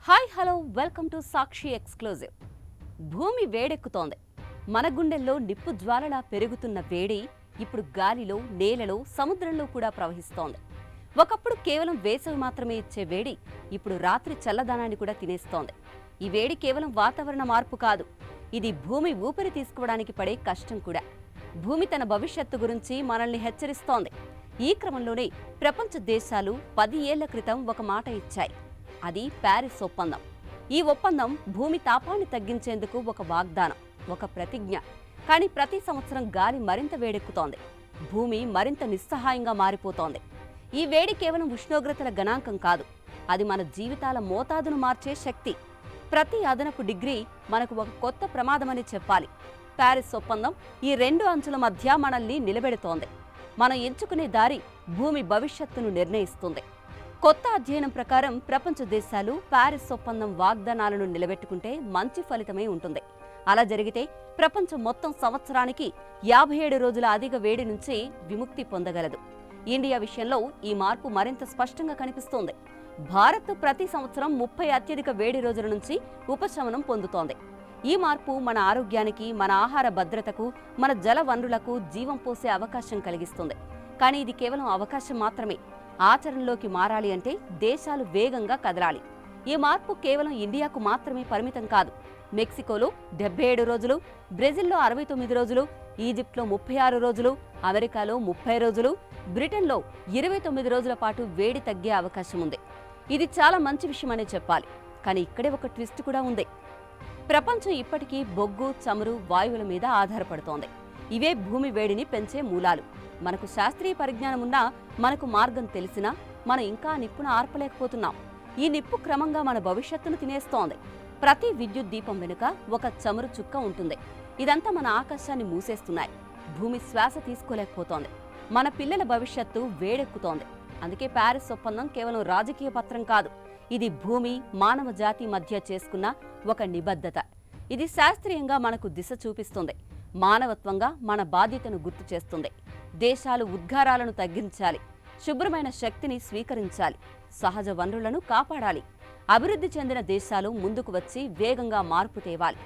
Hi hello welcome to Sakshi exclusive. భూమి వేడెక్కుతోంది. మన గుండెల్లో నిప్పు జ్వాలలా పెరుగుతున్న వేడి ఇప్పుడు గాలిలో, నేలలో, సముద్రంలో కూడా ప్రవహిస్తోంది. ఒకప్పుడు కేవలం వేసవి మాత్రమే ఇచ్చే వేడి ఇప్పుడు రాత్రి చల్లదనాన్ని కూడా తినేస్తోంది. ఈ వేడి కేవలం వాతావరణ మార్పు కాదు, ఇది భూమి ఊపిరి తీసుకోవడానికి పడే కష్టం కూడా. భూమి తన భవిష్యత్తు గురించి మనల్ని హెచ్చరిస్తోంది. ఈ క్రమంలోనే ప్రపంచ దేశాలు 10 ఏళ్ల క్రితం ఒక మాట ఇచ్చాయి. అది ప్యారిస్ ఒప్పందం. ఈ ఒప్పందం భూమి తాపాన్ని తగ్గించేందుకు ఒక వాగ్దానం, ఒక ప్రతిజ్ఞ. కానీ ప్రతి సంవత్సరం గాలి మరింత వేడెక్కుతోంది. భూమి మరింత నిస్సహాయంగా మారిపోతోంది. ఈ వేడి కేవలం ఉష్ణోగ్రతల గణాంకం కాదు, అది మన జీవితాల మోతాదును మార్చే శక్తి. ప్రతి అదనపు డిగ్రీ మనకు ఒక కొత్త ప్రమాదమని చెప్పాలి. ప్యారిస్ ఒప్పందం ఈ రెండు అంచుల మధ్య మనల్ని నిలబెడుతోంది. మనం ఎంచుకునే దారి భూమి భవిష్యత్తును నిర్ణయిస్తుంది. కొత్త అధ్యయనం ప్రకారం ప్రపంచ దేశాలు ప్యారిస్ ఒప్పందం వాగ్దానాలను నిలబెట్టుకుంటే మంచి ఫలితమే ఉంటుంది. అలా జరిగితే ప్రపంచం మొత్తం సంవత్సరానికి 57 రోజుల అధిక వేడి నుంచి విముక్తి పొందగలదు. ఇండియా విషయంలో ఈ మార్పు మరింత స్పష్టంగా కనిపిస్తోంది. భారత్ ప్రతి సంవత్సరం 30 అత్యధిక వేడి రోజుల నుంచి ఉపశమనం పొందుతోంది. ఈ మార్పు మన ఆరోగ్యానికి, మన ఆహార భద్రతకు, మన జల వనరులకు జీవం పోసే అవకాశం కలిగిస్తుంది. కానీ ఇది కేవలం అవకాశం మాత్రమే. ఆచరణలోకి మారాలి అంటే దేశాలు వేగంగా కదలాలి. ఈ మార్పు కేవలం ఇండియాకు మాత్రమే పరిమితం కాదు. మెక్సికోలో 77 రోజులు, బ్రెజిల్లో 69 రోజులు, ఈజిప్ట్లో 36 రోజులు, అమెరికాలో 30 రోజులు, బ్రిటన్లో 29 రోజుల పాటు వేడి తగ్గే అవకాశం ఉంది. ఇది చాలా మంచి విషయమనే చెప్పాలి. కానీ ఇక్కడే ఒక ట్విస్ట్ కూడా ఉంది. ప్రపంచం ఇప్పటికీ బొగ్గు, చమురు, వాయువుల మీద ఆధారపడుతోంది. ఇవే భూమి వేడిని పెంచే మూలాలు. మనకు శాస్త్రీయ పరిజ్ఞానం ఉన్నా, మనకు మార్గం తెలిసినా మనం ఇంకా నిప్పును ఆర్పలేకపోతున్నాం. ఈ నిప్పు క్రమంగా మన భవిష్యత్తును తినేస్తోంది. ప్రతి విద్యుత్ దీపం వెనుక ఒక చమురు చుక్క ఉంటుంది. ఇదంతా మన ఆకాశాన్ని మూసేస్తున్నాయి. భూమి శ్వాస తీసుకోలేకపోతోంది. మన పిల్లల భవిష్యత్తు వేడెక్కుతోంది. అందుకే ప్యారిస్ ఒప్పందం కేవలం రాజకీయ పత్రం కాదు, ఇది భూమి, మానవ జాతి మధ్య చేసుకున్న ఒక నిబద్ధత. ఇది శాస్త్రీయంగా మనకు దిశ చూపిస్తుంది. మానవత్వంగా మన బాధ్యతను గుర్తు చేస్తుంది. దేశాలు ఉద్గారాలను తగ్గించాలి, శుభ్రమైన శక్తిని స్వీకరించాలి, సహజ వనరులను కాపాడాలి. అభివృద్ధి చెందిన దేశాలు ముందుకు వచ్చి వేగంగా మార్పు తేవాలి.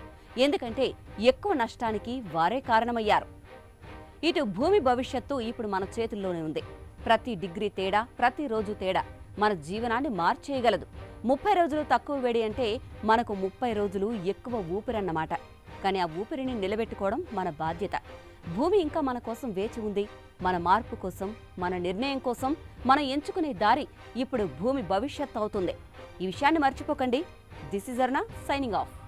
ఎందుకంటే ఎక్కువ నష్టానికి వారే కారణమయ్యారు. ఇటు భూమి భవిష్యత్తు ఇప్పుడు మన చేతుల్లోనే ఉంది. ప్రతి డిగ్రీ తేడా, ప్రతిరోజు తేడా మన జీవనాన్ని మార్చేయగలదు. 30 రోజులు తక్కువ వేడి అంటే మనకు 30 రోజులు ఎక్కువ ఊపిరన్నమాట. కానీ ఆ ఊపిరిని నిలబెట్టుకోవడం మన బాధ్యత. భూమి ఇంకా మన కోసం వేచి ఉంది. మన మార్పు కోసం, మన నిర్ణయం కోసం మనం ఎంచుకునే దారి ఇప్పుడు భూమి భవిష్యత్తు అవుతుంది. ఈ విషయాన్ని మర్చిపోకండి. This is అర్నా signing off.